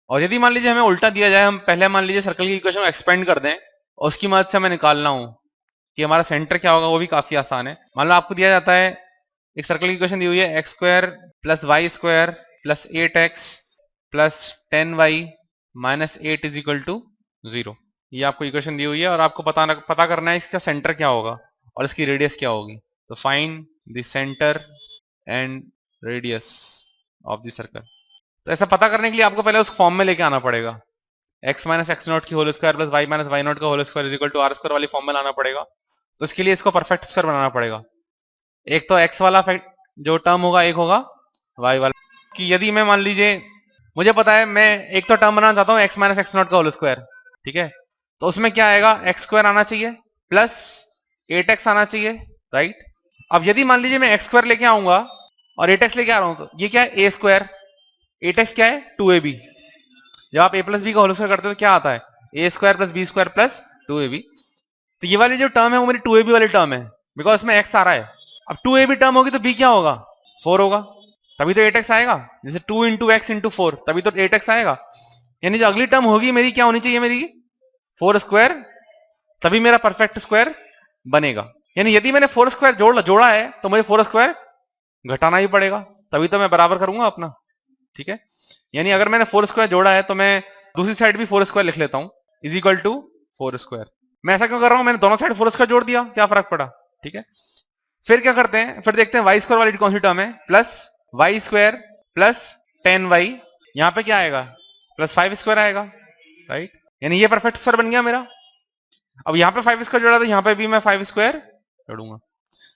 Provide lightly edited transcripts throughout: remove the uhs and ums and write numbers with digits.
और यदि मान लीजिए हमें उल्टा दिया जाए, हम पहले मान लीजिए सर्कल की इक्वेशन को एक्सपेंड कर दें और उसकी मदद से हमें निकालना हो कि हमारा सेंटर क्या होगा, वो भी काफी आसान है। मान लो आपको दिया जाता है एक सर्कल की इक्वेशन दी हुई है, X square plus Y square plus 8x plus 10y minus 8 is equal to 0। ये आपको इक्वेशन दी हुई है और आपको पता करना है इसका सेंटर क्या होगा और इसकी रेडियस क्या होगी। तो find the centre and radius of the circle. तो ऐसा पता करने के लिए आपको पहले उस फॉर्म में लेके आना पड़ेगा, x माइनस एक्स नॉट की whole square plus Y minus Y naught का whole square is equal to R square वाली फॉर्म में लाना पड़ेगा। तो इसके लिए इसको परफेक्ट स्क्वायर बनाना पड़ेगा। एक तो x वाला जो टर्म होगा एक होगा y वाला, कि यदि मैं मान लीजिए मुझे पता है मैं एक तो टर्म बनाना चाहता हूँ x माइनस एक्स नॉट का होल स्क्वायर, ठीक है, तो उसमें क्या आएगा, एक्स स्क्वायर आना चाहिए प्लस 8x आना चाहिए, राइट। अब यदि मान लीजिए मैं एक्स स्क्वायर लेके आऊंगा और 8x लेके आ रहा हूं, तो ये क्या है, ए स्क्वायर, 8x क्या है 2ab। जब आप a प्लस बी का होल स्क्वायर करते हो तो क्या आता है, A square plus B square plus 2ab। तो ये वाली जो टर्म है वो मेरी 2ab वाली टर्म है, बिकॉज इसमें x आ रहा है। अब 2ab टर्म होगी तो b क्या होगा, 4 होगा, तभी तो 8x आएगा। जैसे 2 इंटू एक्स इंटू 4 तभी तो 8x आएगा। यानी जो अगली टर्म होगी मेरी क्या होनी चाहिए, मेरी 4 स्क्वायर, तभी मेरा परफेक्ट स्क्वायर बनेगा। यानी यदि मैंने 4 स्क्वायर जोड़ा है तो मुझे 4 स्क्वायर घटाना ही पड़ेगा, तभी तो मैं बराबर करूंगा अपना, ठीक है। यानी अगर मैंने 4 स्क्वायर जोड़ा है तो मैं दूसरी साइड भी 4 स्क्वायर लिख लेता हूं, इज इक्वल टू 4 स्क्वायर। मैं ऐसा क्यों कर रहा हूं, मैंने दोनों साइड 4 स्क्वायर जोड़ दिया, क्या फर्क पड़ा, ठीक है। फिर क्या करते हैं, फिर देखते हैं वाई स्क्वायर वाली कौन सी टर्म है, plus Y square plus 10y, यहां पे क्या आएगा, प्लस 5 स्क्वायर आएगा, राइट। यानी ये परफेक्ट स्क्वायर बन गया मेरा। अब यहां पे 5 स्क्वायर जोड़ा तो यहां पे भी मैं 5 स्क्वायर जोड़ूंगा।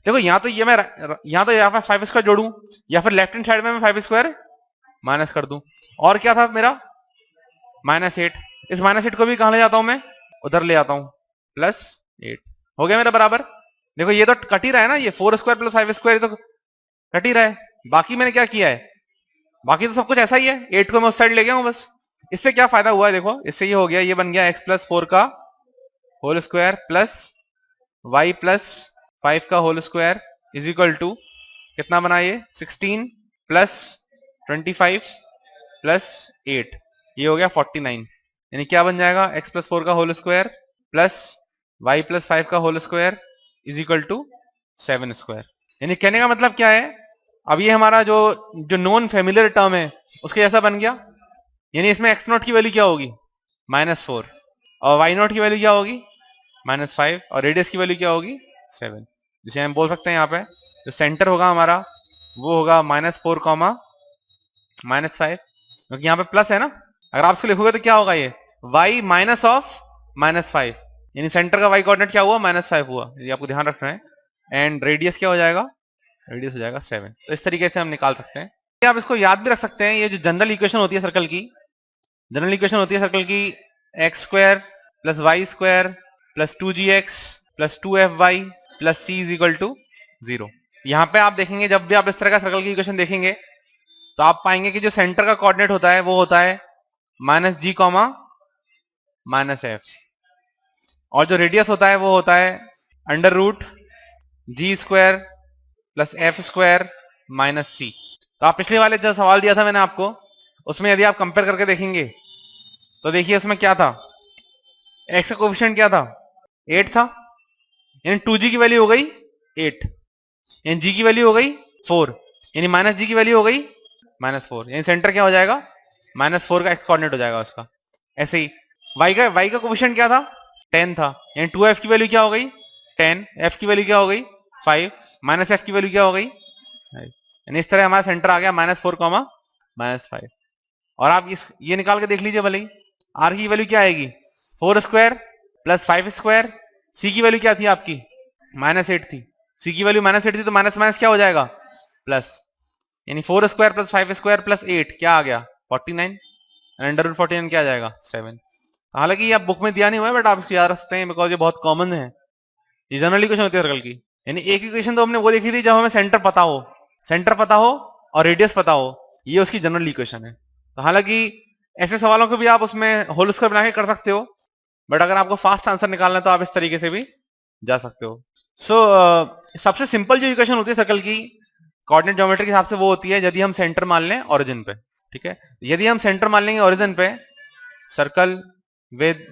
देखो यहां तो ये मैं यहां पे 5 स्क्वायर जोड़ू, या फिर लेफ्ट हैंड साइड में मैं 5 स्क्वायर माइनस कर दूं। और क्या था मेरा, -8, इस -8 को भी कहां ले जाता हूं मैं, उधर ले आता हूं, +8 हो गया मेरा बराबर। देखो ये तो कट ही रहा है ना, ये 4 स्क्वायर प्लस 5 स्क्वायर तो कट ही रहा है। बाकी मैंने क्या किया है, बाकी तो सब कुछ ऐसा ही है, 8 को मैं उस साइड ले गया हूं बस। इससे क्या फायदा हुआ है, देखो इससे ये हो गया, ये बन गया x प्लस 4 का whole square plus y plus 5 का whole square is equal to कितना बना, ये 16 प्लस 25 प्लस 8, ये हो गया 49। यानी क्या बन जाएगा, x प्लस 4 का whole square plus y plus 5 का whole square is equal to 7 square. यानी कहने का मतलब क्या है, अब ये हमारा जो नॉन फेमिलियर टर्म है उसके जैसा बन गया। यानी इसमें x नॉट की वैल्यू क्या होगी, -4, और y नॉट की वैल्यू क्या होगी, -5, और रेडियस की वैल्यू क्या होगी 7। जिसे हम बोल सकते हैं यहाँ पे जो सेंटर होगा हमारा वो होगा -4 कॉमा -5, क्योंकि यहाँ पे प्लस है ना। अगर आप इसको लिखोगे तो क्या होगा, ये y माइनस ऑफ -5, यानी सेंटर का y कोऑर्डिनेट क्या हुआ, -5 हुआ, ये आपको ध्यान रखना है। एंड रेडियस क्या हो जाएगा, रेडियस हो जाएगा 7। तो इस तरीके से हम निकाल सकते हैं। आप इसको याद भी रख सकते हैं, ये जो जनरल इक्वेशन होती है सर्कल की, जनरल इक्वेशन होती है सर्कल की, X square plus Y square plus 2gx plus 2fy plus c is equal to 0। यहां पे आप देखेंगे जब भी आप इस तरह का सर्कल की इक्वेशन देखेंगे तो आप पाएंगे कि जो सेंटर का कोऑर्डिनेट होता है वो होता है -g, -f, और जो रेडियस होता है वो होता है √g square plus f square minus c। तो आप पिछले वाले जो सवाल दिया था मैंने आपको, उसमें यदि आप कंपेयर करके देखेंगे तो देखिए उसमें क्या था, x का कोएफिशिएंट क्या था, 8 था, यानी 2g की वैल्यू हो गई 8, यानी g की वैल्यू हो गई 4, यानी -g की वैल्यू हो गई -4, यानी सेंटर क्या हो जाएगा, -4 का x कोऑर्डिनेट हो जाएगा उसका। ऐसे ही y का कोएफिशिएंट क्या था, 10 था, यानी 2f की वैल्यू क्या हो गई 10, f की वैल्यू क्या हो गई 5, -f की वैल्यू क्या हो गई, यानी इस तरह हमारा सेंटर आ गया -4 -5। और आप ये निकाल के देख लीजिए भले ही, r की वैल्यू क्या आएगी, 4 स्क्वायर प्लस 5 स्क्वायर, c की वैल्यू क्या थी आपकी, -8 थी, c की वैल्यू -8 थी, तो माइनस माइनस क्या हो जाएगा प्लस, यानी 4 स्क्वायर प्लस 5 स्क्वायर प्लस 8 क्या आ गया 49, √49 क्या आ जाएगा 7। हालांकि ये आप बुक में दिया नहीं हुआ है, बट आप इसको याद रख सकते हैं बिकॉज ये बहुत कॉमन है, ये जनरल इक्वेशन होती है सर्कल की। यानी एक इक्वेशन तो हमने वो देखी थी जब हमें सेंटर पता हो और रेडियस पता हो, ये उसकी जनरल इक्वेशन है। तो हालांकि ऐसे सवालों को भी आप उसमें होल स्क्वायर बना के कर सकते हो, बट अगर आपको फास्ट आंसर निकालना है तो आप इस तरीके से भी जा सकते हो। सबसे सिंपल जो इक्वेशन होती है सर्कल की कोऑर्डिनेट ज्योमेट्री के हिसाब से वो होती है यदि हम सेंटर मान लें ओरिजिन पे। ठीक है, यदि हम सेंटर मान लेंगे ओरिजिन पे, circle with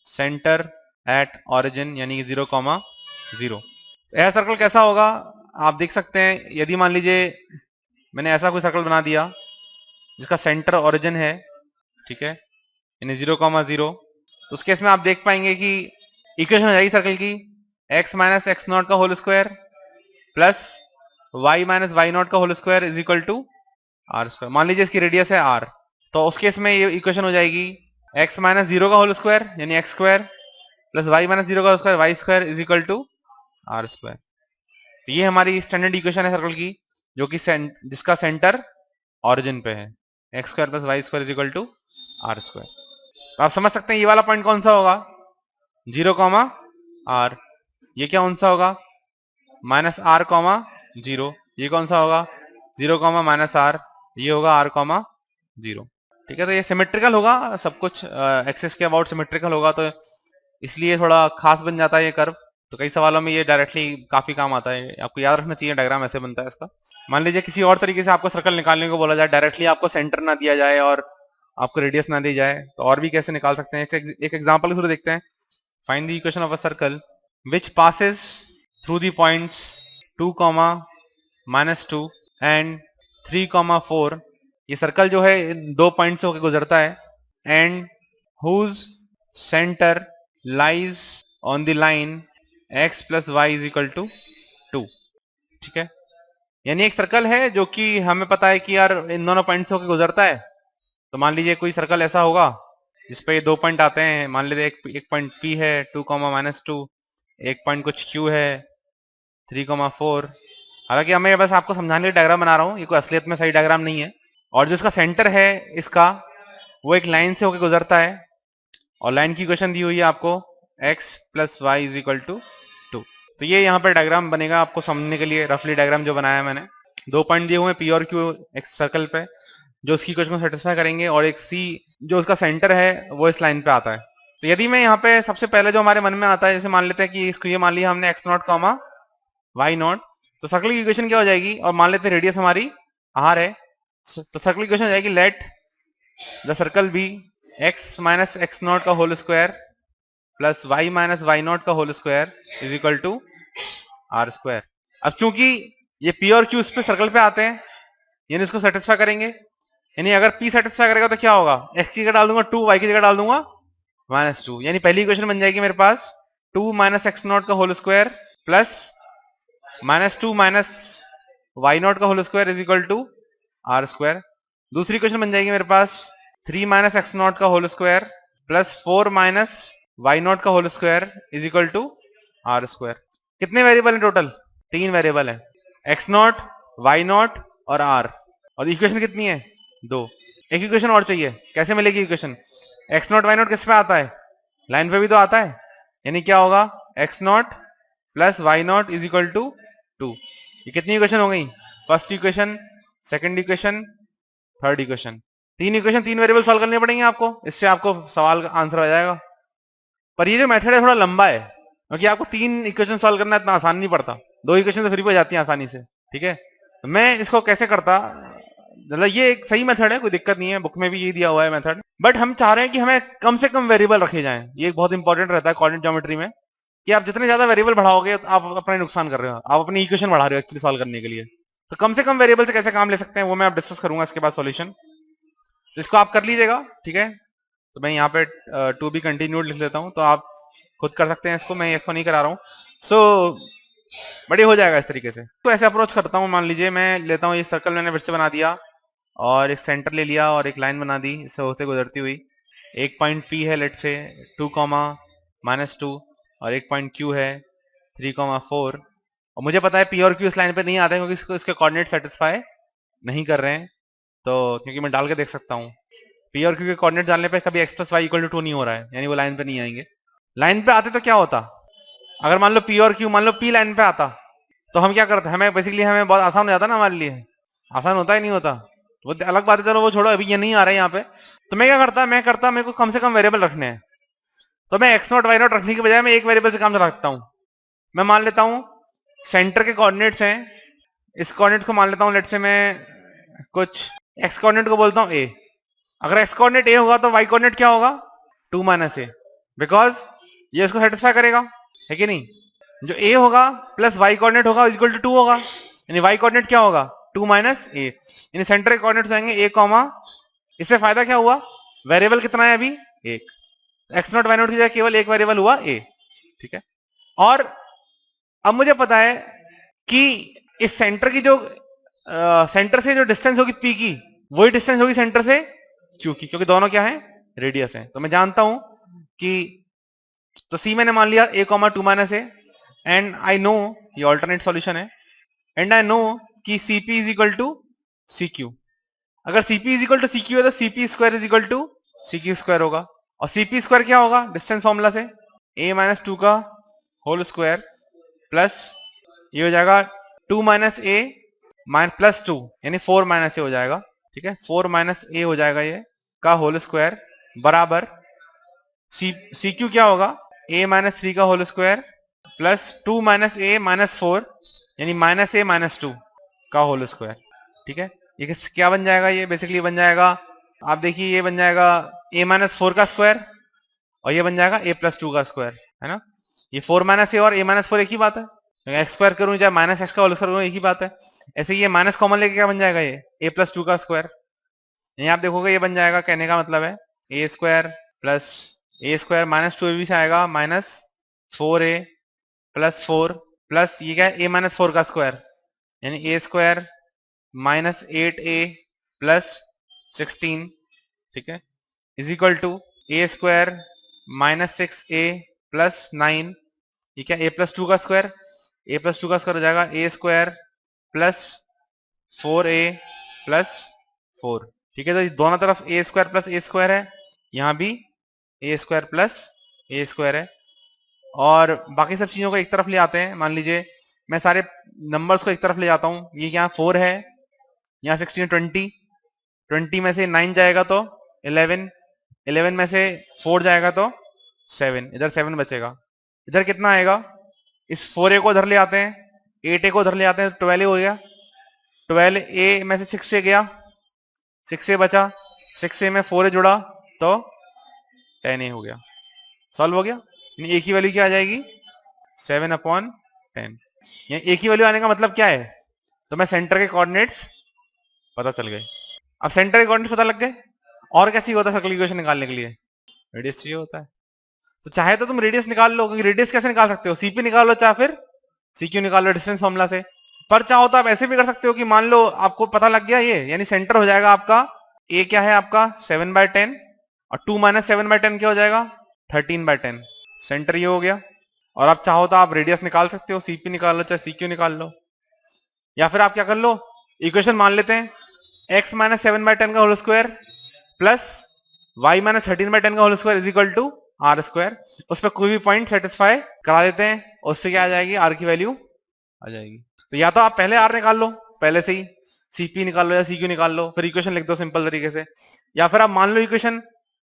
centre at origin यानी 0,0, ऐसा सर्कल कैसा होगा आप देख सकते हैं। यदि मान लीजिए मैंने ऐसा कोई सर्कल बना दिया जिसका सेंटर ओरिजिन है, ठीक है, यानी 0,0, तो उस केस में आप देख पाएंगे कि इक्वेशन हो जाएगी सर्कल की x माइनस एक्स नॉट का whole square plus y minus Y naught का whole square is equal to R square. मान लीजिए इसकी रेडियस है r, तो उस केस में ये इक्वेशन हो जाएगी x माइनस 0 का होल स्क्वायर यानी X square plus y minus 0 का whole square Y square is equal to R square. तो ये हमारी स्टैंडर्ड इक्वेशन है सर्कल की, जो कि जिसका सेंटर ऑरिजिन पे है, X square plus Y square is equal to R square. तो आप समझ सकते हैं ये वाला पॉइंट कौन सा होगा, 0,r। ये क्या कौन सा होगा, माइनस r, 0। ये कौन सा होगा, 0, माइनस r। ये होगा r, 0। ठीक है, तो ये सिमेट्रिकल होगा सब कुछ, एक्सिस के अबाउट सिमेट्रिकल होगा, तो इसलिए थोड़ा खास बन जाता है ये कर्व। तो कई सवालों में ये डायरेक्टली काफी काम आता है, आपको याद रखना चाहिए डायग्राम ऐसे बनता है इसका। मान लीजिए किसी और तरीके से आपको सर्कल निकालने को बोला जाए, डायरेक्टली आपको सेंटर ना दिया जाए और आपको रेडियस ना दी जाए, तो और भी कैसे निकाल सकते हैं, एक एग्जांपल के थ्रू देखते हैं। Find the equation of a circle which passes through the points 2, -2 and 3, 4। ये सर्कल जो है इन दो पॉइंट से होकर गुजरता है, and whose centre lies on the line x plus Y is equal to 2। ठीक है, यानी एक सर्कल है जो कि हमें पता है कि यार इन दोनों पॉइंट से होकर गुजरता है। तो मान लीजिए कोई सर्कल ऐसा होगा जिसपे ये दो पॉइंट आते हैं, मान लीजिए एक पॉइंट P है 2, -2, एक पॉइंट कुछ Q है 3, 4। हालांकि मैं बस आपको समझाने के लिए डायग्राम बना रहा हूँ, ये कोई असलियत में सही डायग्राम नहीं है। और जो इसका सेंटर है इसका, वो एक लाइन से होकर गुजरता है, और लाइन की इक्वेशन दी हुई है आपको x plus Y is equal to 2। तो ये यहाँ पर डायग्राम बनेगा आपको समझने के लिए, रफली डायग्राम जो बनाया मैंने। दो पॉइंट दिए हुए हैं P और Q एक सर्कल पे, जो उसकी इक्वेशन को सेटिस्फाई करेंगे, और एक C जो उसका सेंटर है वो इस लाइन पे आता है। तो यदि मैं यहाँ पे सबसे पहले जो हमारे मन में आता है, जैसे मान लेते हैं कि इसको ये मान लिया हमने x नॉट, वाई नॉट, तो सर्कल की इक्वेशन क्या हो जाएगी, और मान लेते हैं रेडियस हमारी r है, तो सर्कल की इक्वेशन हो जाएगी let the circle be x minus X naught का whole square plus y minus Y naught का whole square is equal to R square. अब चूंकि ये P और Q उस पे सर्कल पे आते हैं, यानी इसको सेटिस्फाई करेंगे, यानी अगर P सेटिस्फाई करेगा तो क्या होगा, x की जगह डाल दूंगा 2, y की जगह डाल दूंगा -2, यानी पहली इक्वेशन बन जाएगी मेरे पास 2 माइनस एक्स नॉट का whole square plus -2 minus Y naught का whole square is equal to R square. दूसरी इक्वेशन बन जाएगी मेरे पास 3 माइनस एक्स नॉट का whole square plus 4 minus Y naught का whole square is equal to R square. कितने वेरिएबल है टोटल, 3 वेरिएबल है, एक्स नॉट, वाई नॉट और आर। और इक्वेशन कितनी है, 2। एक इक्वेशन और चाहिए, कैसे मिलेगी equation, X not Y not किस पे आता है, लाइन पे भी तो आता है, यानी क्या होगा X not plus Y not is equal to 2। ये कितनी इक्वेशन हो गई, first equation, second equation, third equation. 3 equation 3 variable solve करने पड़ेंगे आपको, इससे आपको सवाल का आंसर आ जाएगा। पर ये जो मेथड है थोड़ा लंबा है, क्योंकि आपको 3 इक्वेशन सॉल्व करना इतना आसान नहीं पड़ता, 2 इक्वेशन तो फिर भी हो जाती है आसानी से। ठीक है, तो मैं इसको कैसे करता, मतलब ये एक सही मेथड है, कोई दिक्कत नहीं है, बुक में भी ये दिया हुआ है मेथड, बट हम चाह रहे हैं कि हमें कम से कम वेरिएबल रखे जाएं। ये एक बहुत इंपॉर्टेंट रहता है कोऑर्डिनेट ज्योमेट्री में, कि आप जितने ज्यादा वेरिएबल बढ़ाओगे तो आप अपना नुकसान कर रहे हो, आप अपनी इक्वेशन बढ़ा रहे हो एक्चुअली सॉल्व करने के लिए। तो कम से कम वेरिएबल से कैसे काम ले सकते हैं वो मैं आप डिस्कस करूंगा इसके बाद सॉल्यूशन, तो इसको आप कर लीजिएगा। ठीक है, तो मैं यहाँ पे टू बी कंटिन्यूड लिख लेता हूँ, तो आप खुद कर सकते हैं इसको, मैं इसको नहीं करा रहा हूँ। सो बढ़िया हो जाएगा इस तरीके से। तो ऐसे अप्रोच करता हूँ, मान लीजिए मैं लेता हूँ ये सर्कल मैंने फिर से बना दिया, और एक सेंटर ले लिया और एक लाइन बना दी इससे होते गुजरती हुई, एक पॉइंट P है लेट से 2, -2, और एक पॉइंट Q है 3, 4, और मुझे पता है P और Q इस लाइन पे नहीं आते क्योंकि इसके कोऑर्डिनेट सेटिस्फाई नहीं कर रहे हैं, तो क्योंकि मैं डाल के देख सकता हूँ P और Q के कोऑर्डिनेट डालने पे कभी x plus Y equal to 2 नहीं हो रहा है, यानी वो लाइन पे नहीं आएंगे। लाइन पे आते तो क्या होता, अगर मान लो P और Q, मान लो P लाइन पे आता तो हम क्या करते, हमें बेसिकली हमें बहुत आसान हो जाता ना, हमारे लिए आसान होता ही नहीं होता, वो अलग बात है, चलो वो छोड़ो, अभी ये नहीं आ रहा है यहाँ पे। तो मैं क्या करता, मेरे को कम से कम वेरिएबल रखने हैं, तो मैं एक्स नॉट वाई नॉट रखने की बजाय मैं एक वेरिएबल से काम चला सकता हूँ। मैं मान लेता हूँ सेंटर के कोऑर्डिनेट्स हैं, इस कोऑर्डिनेट्स को मान लेता हूँ लेट से मैं कुछ एक्स कोऑर्डिनेट को बोलता हूं ए। अगर एक्स कोऑर्डिनेट ए होगा तो वाई कोऑर्डिनेट क्या होगा, 2 माइनस ए, बिकॉज ये इसको सेटिस्फाई करेगा, है कि नहीं। जो ए होगा प्लस वाई कोऑर्डिनेट होगा इक्वल टू 2 होगा, यानी वाई कोऑर्डिनेट क्या होगा, 2 माइनस ए, यानी सेंटर के कोऑर्डिनेट्स आएंगे ए कॉमा, इससे फायदा क्या हुआ, वेरिएबल कितना है अभी, एक, एक्स नॉट वाई नॉट की जगह केवल एक वेरिएबल हुआ ए, ठीक है। और अब मुझे पता है कि इस सेंटर की जो सेंटर से जो डिस्टेंस होगी पी की, वही डिस्टेंस होगी सेंटर से क्यू की, क्योंकि दोनों क्या है, रेडियस है। तो मैं जानता हूं कि, तो सी मैंने मान लिया a comma 2 minus A, and I know, ये ऑल्टरनेट सॉल्यूशन है, एंड आई नो कि cp is equal to cq। अगर cp is equal to cq है तो cp square is equal to cq square होगा, और cp स्क्वायर क्या होगा, डिस्टेंस फॉर्मूला से a माइनस 2 का होल स्क्वायर प्लस ये हो जाएगा 2 माइनस ए माइनस प्लस 2, यानी 4 माइनस ए हो जाएगा, ठीक है, 4 माइनस ए हो जाएगा ये का होल स्क्वायर बराबर सी क्यू क्या होगा, a माइनस 3 का होल स्क्वायर प्लस 2 माइनस ए माइनस 4, यानी माइनस ए माइनस 2 का होल स्क्वायर, ठीक है। ये क्या बन जाएगा, ये बेसिकली बन जाएगा, आप देखिए ये बन जाएगा a माइनस 4 का स्क्वायर, और ये बन जाएगा a प्लस 2 का स्क्वायर, है ना। ये 4 माइनस ए और a माइनस 4 एक ही बात है, एक्स स्क्वायर करूं चाहे माइनस एक्स का होल स्क्वायर करूं एक ही बात है। ऐसे ये माइनस कॉमन लेके क्या बन जाएगा, ये a प्लस 2 का स्क्वायर, यहाँ आप देखोगे ये बन जाएगा, कहने का मतलब है a square plus A square minus 2 भी से आएगा माइनस 4a प्लस 4 प्लस ये क्या है a माइनस 4 का स्क्वायर, यानी a square minus 8a plus 16, ठीक है, is equal to a square minus 6a plus 9, ये क्या a प्लस 2 का स्क्वायर, a प्लस 2 का स्क्वायर हो जाएगा a square plus 4a plus 4, ठीक है। तो दोनों तरफ a square plus a square है, यहाँ भी a square plus a square है, और बाकी सब चीजों को एक तरफ ले आते हैं। मान लीजिए मैं सारे नंबर्स को एक तरफ ले जाता हूँ, ये यहाँ 4 है, यहाँ 16 20, 20 में से 9 जाएगा तो 11, 11 में से 4 जाएगा तो 7, इधर 7 बचेगा, इधर कितना आएगा, इस 4a को उधर ले आते हैं, 8a को उधर ले आते हैं, 12a हो गया, 12a में से 6a गया, 6a बचा, 6a में 4a जुड़ा तो 10a हो गया, सॉल्व हो गया। ए की वैल्यू क्या आ जाएगी, 7/10। यहाँ ए की वैल्यू आने का मतलब क्या है, तो मैं सेंटर के कोऑर्डिनेट्स पता चल गए। अब सेंटर के कोऑर्डिनेट्स पता लग गए, और क्या चाहिए होता है सर्कल इक्वेशन निकालने के लिए, रेडियस चाहिए होता है। तो चाहे तो तुम रेडियस निकाल लो, क्योंकि रेडियस कैसे निकाल सकते हो, सीपी निकालो चाहे फिर सीक्यू निकाल लो डिस्टेंस फॉर्मूला से। पर चाहो तो आप ऐसे भी कर सकते हो कि मान लो आपको पता लग गया ये, यानी सेंटर हो जाएगा आपका ए क्या है आपका 7/10, और 2 माइनस 7/10 क्या हो जाएगा 13/10, सेंटर ये हो गया। और आप चाहो तो आप रेडियस निकाल सकते हो, सीपी निकाल लो चाहे सीक्यू निकाल लो, या फिर आप क्या कर लो, इक्वेशन मान लेते हैं x माइनस 7/10 का whole square plus y minus 13/10 का whole square is equal to R square, उस पर कोई भी पॉइंट सेटिस्फाई करा देते हैं, उससे क्या आ जाएगी, आर की वैल्यू आ जाएगी। तो या तो आप पहले आर निकाल लो, पहले से ही सीपी निकाल लो या सीक्यू निकाल लो, फिर इक्वेशन लिख दो सिंपल तरीके से, या फिर आप मान लो इक्वेशन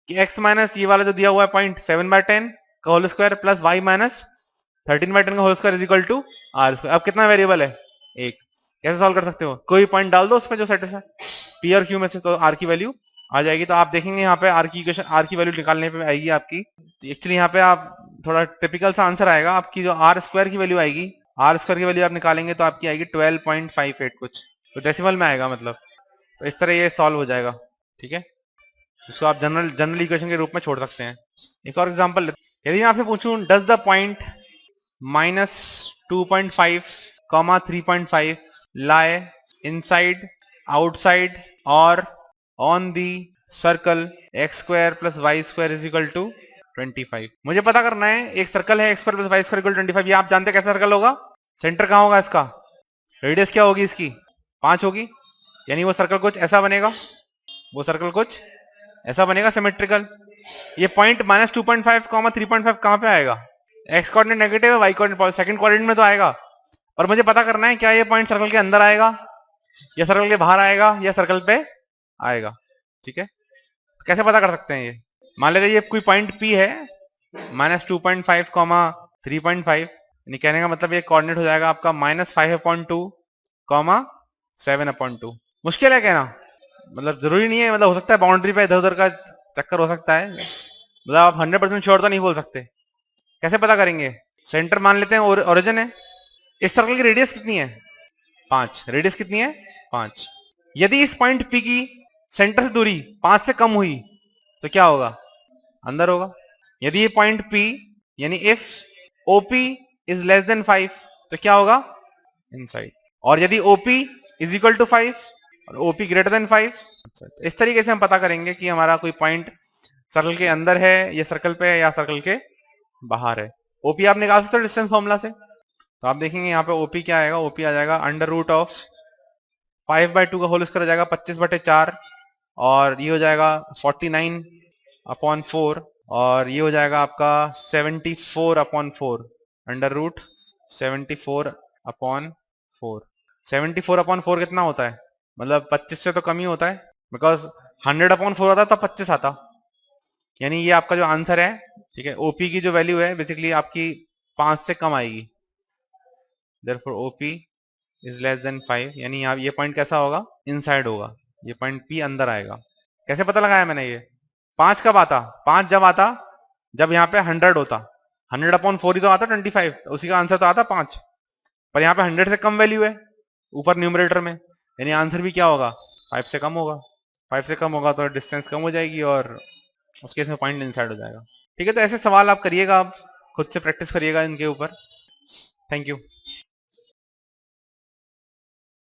कि x माइनस ये वाला जो दिया हुआ है पॉइंट 7/10 का whole square plus y minus 13/10 का whole square is equal to R square. अब कितना वेरिएबल है, एक, कैसे सॉल्व कर सकते हो, कोई पॉइंट डाल दो उसमें जो सेटिस्फाई पी और क्यू में से, तो आर की वैल्यू आ जाएगी। तो आप देखेंगे यहाँ पे आर की इक्वेशन, आर की वैल्यू निकालने पे आएगी आपकी, तो एक्चुअली यहाँ पे आप थोड़ा टिपिकल सा आंसर आएगा, आपकी जो आर स्क्वायर की वैल्यू आएगी, आर स्क्वायर की वैल्यू आप निकालेंगे तो आपकी आएगी 12.58 कुछ, तो डेसिमल में आएगा मतलब। तो इस तरह ये सॉल्व हो जाएगा, ठीक है, जिसको आप जनरल इक्वेशन के रूप में छोड़ सकते हैं। एक और एग्जांपल, यदि मैं आपसे पूछूं does the point -2.5, 3.5 lie inside, outside or on the circle x square plus y square is equal to 25। मुझे पता करना है एक सर्कल है x square plus y square equal to 25, ये आप जानते हैं कैसा सर्कल होगा, सेंटर कहाँ होगा इसका, रेडियस क्या होगी इसकी 5 होगी, यानी वो सर्कल कुछ ऐसा बनेगा, वो सर्कल कुछ ऐसा बनेगा सिमेट्रिकल। ये पॉइंट -2.5, 3.5 कहाँ पे आएगा, x कोऑर्डिनेट नेगेटिव है, y कोऑर्डिनेट सेकंड कोऑर्डिनेट में तो आएगा, और मुझे पता करना है क्या ये पॉइंट सर्कल के अंदर आएगा या सर्कल के बाहर आएगा या सर्कल पे आएगा, ठीक है। तो कैसे पता कर सकते हैं ये, मान लेते ये कोई पॉइंट P है -2.5, 3.5, यानी कहने का मतलब ये कोऑर्डिनेट हो जाएगा आपका -5/2, 7/2। मुश्किल है कहना, मतलब जरूरी नहीं है, मतलब हो सकता है बाउंड्री पे इधर उधर का चक्कर हो सकता है, मतलब आप 100% श्योर तो नहीं बोल सकते। कैसे पता करेंगे? सेंटर मान लेते हैं ओरिजिन है। इस सर्कल की रेडियस कितनी है? 5। रेडियस कितनी है? 5। यदि इस पॉइंट पी की सेंटर से दूरी 5 से कम हुई तो क्या होगा? अंदर होगा। यदि ये पॉइंट पी यानी if OP is less than 5 तो क्या होगा? इनसाइड। और यदि ओपी इज इक्वल टू 5 और ओपी ग्रेटर देन 5, तो इस तरीके से हम पता करेंगे कि हमारा कोई पॉइंट सर्कल के अंदर है या सर्कल पे है या सर्कल के बाहर है। ओपी आप निकाल सकते हो डिस्टेंस फॉर्मूला से। तो आप देखेंगे यहाँ पे ओपी क्या आएगा? ओपी आ जाएगा अंडर रूट ऑफ 5/2 का होल स्क्वायर हो जाएगा 25/4, और ये हो जाएगा 49/4, और ये हो जाएगा आपका 74/4, अंडर रूट 74/4। 74/4 कितना होता है? मतलब 25 से तो कम ही होता है, बिकॉज 100/4 आता तब 25 आता, यानी ये आपका जो आंसर है, ठीक है, ओपी की जो वैल्यू है बेसिकली आपकी 5 से कम आएगी। Therefore OP is less than 5, यानी यहाँ ये पॉइंट कैसा होगा? इनसाइड होगा, ये पॉइंट पी अंदर आएगा। कैसे पता लगाया मैंने ये? 5 कब आता? 5 जब आता जब यहाँ पे 100 होता। 100/4 ही तो आता 25, उसी का आंसर तो आता 5, पर यहाँ पे 100 से कम वैल्यू है ऊपर न्यूमरेटर में, यानी आंसर भी क्या होगा? 5 से कम होगा। 5 से कम होगा तो डिस्टेंस कम हो जाएगी और उस केस में पॉइंट इनसाइड हो जाएगा। ठीक है, तो ऐसे सवाल आप करिएगा, आप खुद से प्रैक्टिस करिएगा इनके ऊपर। Thank you.